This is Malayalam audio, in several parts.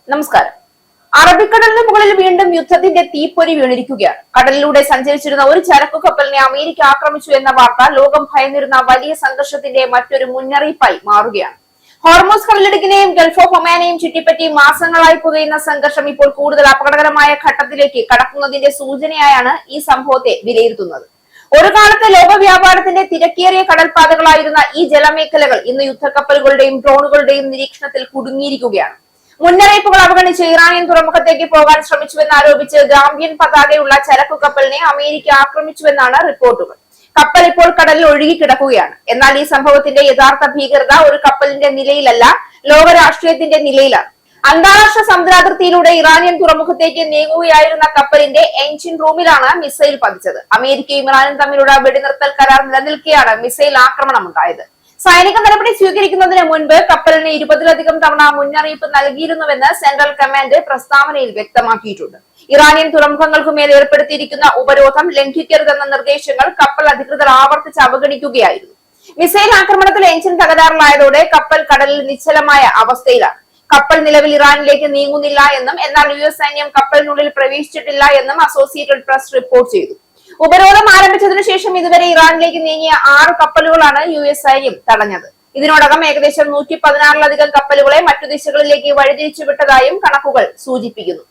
നമസ്കാരം. അറബിക്കടലിന് മുകളിൽ വീണ്ടും യുദ്ധത്തിന്റെ തീപ്പൊരി വീണിരിക്കുകയാണ്. കടലിലൂടെ സഞ്ചരിച്ചിരുന്ന ഒരു ചരക്കു കപ്പലിനെ അമേരിക്ക ആക്രമിച്ചു എന്ന വാർത്ത ലോകം ഭയന്നിരുന്ന വലിയ സംഘർഷത്തിന്റെ മറ്റൊരു മുന്നറിയിപ്പായി മാറുകയാണ്. ഹോർമൂസ് കടലിടുക്കിനെയും ഗൾഫ് ഓഫ് ഒമാനെയും ചുറ്റിപ്പറ്റി മാസങ്ങളായി പുകയുന്ന സംഘർഷം ഇപ്പോൾ കൂടുതൽ അപകടകരമായ ഘട്ടത്തിലേക്ക് കടക്കുന്നതിന്റെ സൂചനയായാണ് ഈ സംഭവത്തെ വിലയിരുത്തുന്നത്. ഒരു കാലത്ത് ലോക വ്യാപാരത്തിന്റെ തിരക്കേറിയ കടൽപാതകളായിരുന്ന ഈ ജലമേഖലകൾ ഇന്ന് യുദ്ധക്കപ്പലുകളുടെയും ഡ്രോണുകളുടെയും നിരീക്ഷണത്തിൽ കുടുങ്ങിയിരിക്കുകയാണ്. മുന്നറിയിപ്പുകൾ അവഗണിച്ച് ഇറാനിയൻ തുറമുഖത്തേക്ക് പോകാൻ ശ്രമിച്ചുവെന്ന് ആരോപിച്ച് ഗാംബിയൻ പതാകയുള്ള ചരക്കു കപ്പലിനെ അമേരിക്ക ആക്രമിച്ചുവെന്നാണ് റിപ്പോർട്ടുകൾ. കപ്പൽ ഇപ്പോൾ കടലിൽ ഒഴുകിക്കിടക്കുകയാണ്. എന്നാൽ ഈ സംഭവത്തിന്റെ യഥാർത്ഥ ഭീകരത ഒരു കപ്പലിന്റെ നിലയിലല്ല, ലോക രാഷ്ട്രീയത്തിന്റെ നിലയിലാണ്. അന്താരാഷ്ട്ര സമുദ്രാതിർത്തിയിലൂടെ ഇറാനിയൻ തുറമുഖത്തേക്ക് നീങ്ങുകയായിരുന്ന കപ്പലിന്റെ എഞ്ചിൻ റൂമിലാണ് മിസൈൽ പതിച്ചത്. അമേരിക്കയും ഇറാനും തമ്മിലുള്ള വെടിനിർത്തൽ കരാർ നിലനിൽക്കെയാണ് മിസൈൽ ആക്രമണം ഉണ്ടായത്. സൈനിക നടപടി സ്വീകരിക്കുന്നതിന് മുൻപ് കപ്പലിന് 20-ലധികം തവണ മുന്നറിയിപ്പ് നൽകിയിരുന്നുവെന്ന് സെൻട്രൽ കമാൻഡ് പ്രസ്താവനയിൽ വ്യക്തമാക്കിയിട്ടുണ്ട്. ഇറാനിയൻ തുറമുഖങ്ങൾക്കു മേൽ ഏർപ്പെടുത്തിയിരിക്കുന്ന ഉപരോധം ലംഘിക്കരുതെന്ന നിർദ്ദേശങ്ങൾ കപ്പൽ അധികൃതർ ആവർത്തിച്ച് അവഗണിക്കുകയായിരുന്നു. മിസൈൽ ആക്രമണത്തിൽ എഞ്ചിൻ തകരാറിലായതോടെ കപ്പൽ കടലിൽ നിശ്ചലമായ അവസ്ഥയിലാണ്. കപ്പൽ നിലവിൽ ഇറാനിലേക്ക് നീങ്ങുന്നില്ല എന്നും എന്നാൽ US സൈന്യം കപ്പലിനുള്ളിൽ പ്രവേശിച്ചിട്ടില്ല എന്നും അസോസിയേറ്റഡ് പ്രസ് റിപ്പോർട്ട് ചെയ്തു. ഉപരോധം ആരംഭിച്ചതിനു ശേഷം ഇതുവരെ ഇറാനിലേക്ക് നീങ്ങിയ 6 കപ്പലുകളാണ് US സൈന്യം തടഞ്ഞത്. ഇതിനോടകം ഏകദേശം 116-ലധികം കപ്പലുകളെ മറ്റു ദിശകളിലേക്ക് വഴിതിരിച്ചുവിട്ടതായും കണക്കുകൾ സൂചിപ്പിക്കുന്നു.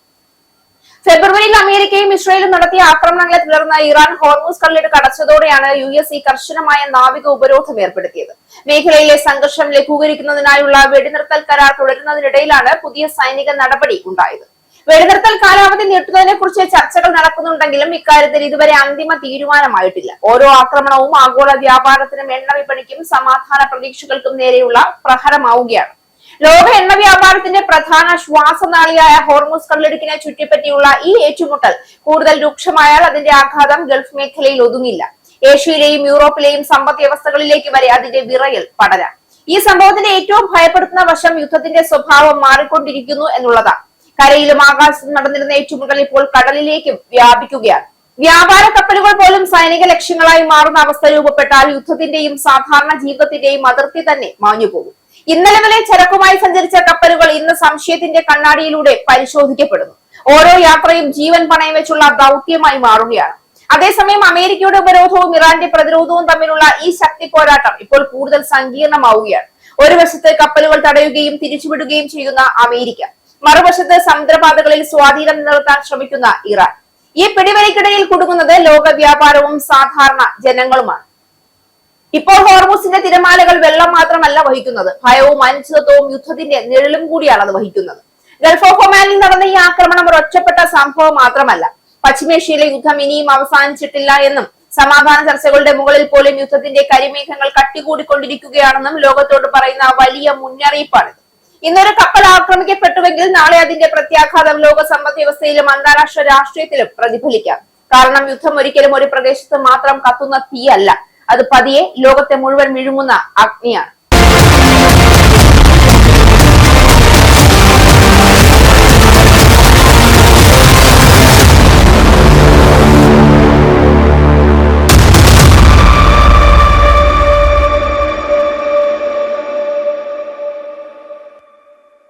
ഫെബ്രുവരിയിൽ അമേരിക്കയും ഇസ്രയേലും നടത്തിയ ആക്രമണങ്ങളെ തുടർന്ന് ഇറാൻ ഹോർമൂസ് കടലിടുക്ക് അടച്ചതോടെയാണ് US ഈ കർശനമായ നാവിക ഉപരോധം ഏർപ്പെടുത്തിയത്. മേഖലയിലെ സംഘർഷം ലഘൂകരിക്കുന്നതിനായുള്ള വെടിനിർത്തൽ കരാർ തുടരുന്നതിനിടയിലാണ് പുതിയ സൈനിക നടപടി ഉണ്ടായത്. വെടിനിർത്തൽ കാലാവധി നീട്ടുന്നതിനെ കുറിച്ച് ചർച്ചകൾ നടക്കുന്നുണ്ടെങ്കിലും ഇക്കാര്യത്തിൽ ഇതുവരെ അന്തിമ തീരുമാനമായിട്ടില്ല. ഓരോ ആക്രമണവും ആഗോള വ്യാപാരത്തിനും എണ്ണ വിപണിക്കും സമാധാന പ്രതീക്ഷകൾക്കും നേരെയുള്ള പ്രഹരമാവുകയാണ്. ലോക എണ്ണ വ്യാപാരത്തിന്റെ പ്രധാന ശ്വാസനാളിയായ ഹോർമൂസ് കടലിടുക്കിനെ ചുറ്റിപ്പറ്റിയുള്ള ഈ ഏറ്റുമുട്ടൽ കൂടുതൽ രൂക്ഷമായാൽ അതിന്റെ ആഘാതം ഗൾഫ് മേഖലയിൽ ഒതുങ്ങില്ല. ഏഷ്യയിലെയും യൂറോപ്പിലെയും സമ്പദ് വ്യവസ്ഥകളിലേക്ക് വരെ അതിന്റെ വിറയൽ പടരാം. ഈ സംഭവത്തിന്റെ ഏറ്റവും ഭയപ്പെടുത്തുന്ന വശം യുദ്ധത്തിന്റെ സ്വഭാവം മാറിക്കൊണ്ടിരിക്കുന്നു എന്നുള്ളതാണ്. കരയിലും ആകാശത്തും നടന്നിരുന്ന ഏറ്റുമുട്ടൽ ഇപ്പോൾ കടലിലേക്കും വ്യാപിക്കുകയാണ്. വ്യാപാര കപ്പലുകൾ പോലും സൈനിക ലക്ഷ്യങ്ങളായി മാറുന്ന അവസ്ഥ രൂപപ്പെട്ടാൽ യുദ്ധത്തിന്റെയും സാധാരണ ജീവിതത്തിന്റെയും അതിർത്തി തന്നെ മാഞ്ഞുപോകും. ഇന്നലെ വരെ ചരക്കുമായി സഞ്ചരിച്ച കപ്പലുകൾ ഇന്ന് സംശയത്തിന്റെ കണ്ണാടിയിലൂടെ പരിശോധിക്കപ്പെടുന്നു. ഓരോ യാത്രയും ജീവൻ പണയം വെച്ചുള്ള ദൗത്യമായി മാറുകയാണ്. അതേസമയം അമേരിക്കയുടെ ഉപരോധവും ഇറാന്റെ പ്രതിരോധവും തമ്മിലുള്ള ഈ ശക്തി പോരാട്ടം ഇപ്പോൾ കൂടുതൽ സങ്കീർണമാവുകയാണ്. ഒരു വശത്ത് കപ്പലുകൾ തടയുകയും തിരിച്ചുവിടുകയും ചെയ്യുന്ന അമേരിക്ക, മറുവശത്ത് സമുദ്രപാതകളിൽ സ്വാധീനം നിലനിർത്താൻ ശ്രമിക്കുന്ന ഇറാൻ. ഈ പിടിവലിക്കിടയിൽ കുടുങ്ങുന്നത് ലോക വ്യാപാരവും സാധാരണ ജനങ്ങളുമാണ്. ഇപ്പോൾ ഹോർമൂസിന്റെ തിരമാലകൾ വെള്ളം മാത്രമല്ല വഹിക്കുന്നത്, ഭയവും അനിശ്ചിതത്വവും യുദ്ധത്തിന്റെ നിഴലും കൂടിയാണ് അത് വഹിക്കുന്നത്. ഗൾഫ് ഓഫ് ഒമാനിൽ നടന്ന ഈ ആക്രമണം ഒരു ഒറ്റപ്പെട്ട സംഭവം മാത്രമല്ല. പശ്ചിമേഷ്യയിലെ യുദ്ധം ഇനിയും അവസാനിച്ചിട്ടില്ല എന്നും സമാധാന ചർച്ചകളുടെ മുകളിൽ പോലും യുദ്ധത്തിന്റെ കരിമേഘങ്ങൾ കട്ടികൂടിക്കൊണ്ടിരിക്കുകയാണെന്നും ലോകത്തോട് പറയുന്ന വലിയ മുന്നറിയിപ്പാണിത്. ഇന്നൊരു കപ്പൽ ആക്രമിക്കപ്പെട്ടുവെങ്കിൽ നാളെ അതിന്റെ പ്രത്യാഘാതം ലോക സമ്പദ് വ്യവസ്ഥയിലും അന്താരാഷ്ട്ര രാഷ്ട്രീയത്തിലും പ്രതിഫലിക്കാം. കാരണം യുദ്ധം ഒരിക്കലും ഒരു പ്രദേശത്ത് മാത്രം കത്തുന്ന തീയല്ല, അത് പതിയെ ലോകത്തെ മുഴുവൻ വിഴുങ്ങുന്ന അഗ്നിയാണ്.